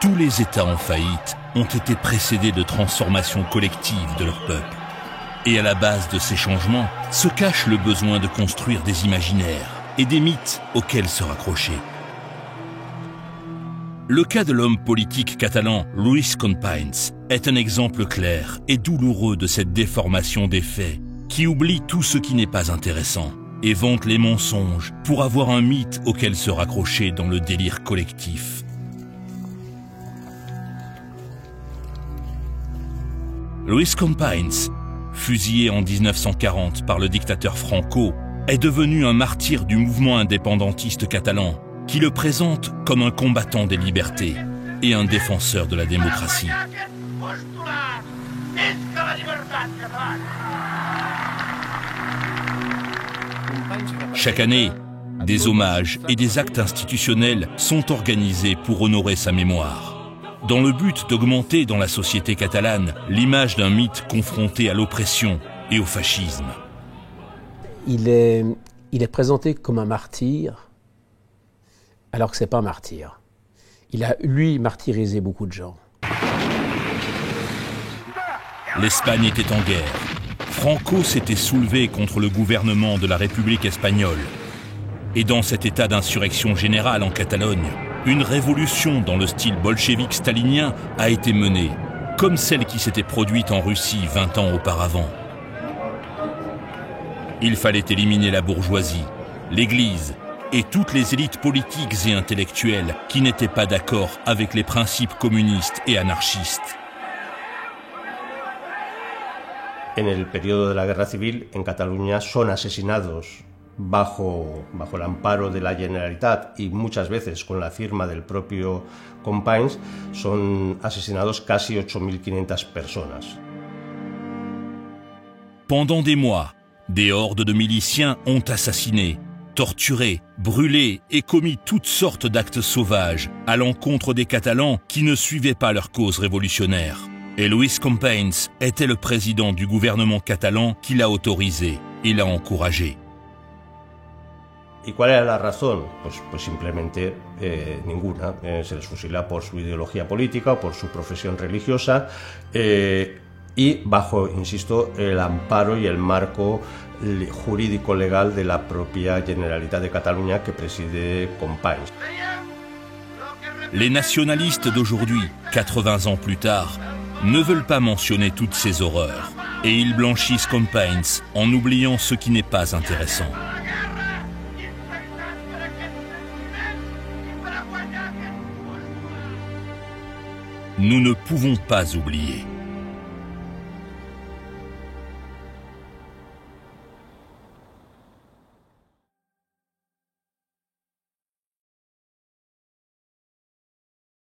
Tous les États en faillite ont été précédés de transformations collectives de leur peuple. Et à la base de ces changements se cache le besoin de construire des imaginaires et des mythes auxquels se raccrocher. Le cas de l'homme politique catalan Lluís Companys est un exemple clair et douloureux de cette déformation des faits qui oublie tout ce qui n'est pas intéressant et vante les mensonges pour avoir un mythe auquel se raccrocher dans le délire collectif. Lluís Companys, fusillé en 1940 par le dictateur Franco, est devenu un martyr du mouvement indépendantiste catalan qui le présente comme un combattant des libertés et un défenseur de la démocratie. Chaque année, des hommages et des actes institutionnels sont organisés pour honorer sa mémoire, dans le but d'augmenter dans la société catalane l'image d'un mythe confronté à l'oppression et au fascisme. Il est présenté comme un martyr, alors que ce n'est pas un martyr. Il a, lui, martyrisé beaucoup de gens. L'Espagne était en guerre. Franco s'était soulevé contre le gouvernement de la République espagnole. Et dans cet état d'insurrection générale en Catalogne, une révolution dans le style bolchevique stalinien a été menée, comme celle qui s'était produite en Russie 20 ans auparavant. Il fallait éliminer la bourgeoisie, l'Église et toutes les élites politiques et intellectuelles qui n'étaient pas d'accord avec les principes communistes et anarchistes. En el periodo de la guerra civil en Cataluña son asesinados bajo el amparo de la Generalitat y muchas veces con la firma del propio Companys, son asesinados casi 8.500 personas. Pendant des mois, des hordes de miliciens ont assassiné, torturé, brûlé et commis toutes sortes d'actes sauvages à l'encontre des Catalans qui ne suivaient pas leur cause révolutionnaire. Et Lluís Companys était le président du gouvernement catalan qui l'a autorisé et l'a encouragé. ¿Y cuál era la razón? Pues simplemente ninguna. Se les fusila por su ideología política o por su profesión religiosa y bajo, insisto, el amparo y el marco jurídico legal de la propia Generalitat de Catalunya que preside Companys. Les nationalistes d'aujourd'hui, 80 ans plus tard, ne veulent pas mentionner toutes ces horreurs et ils blanchissent Companys en oubliant ce qui n'est pas intéressant. Nous ne pouvons pas oublier.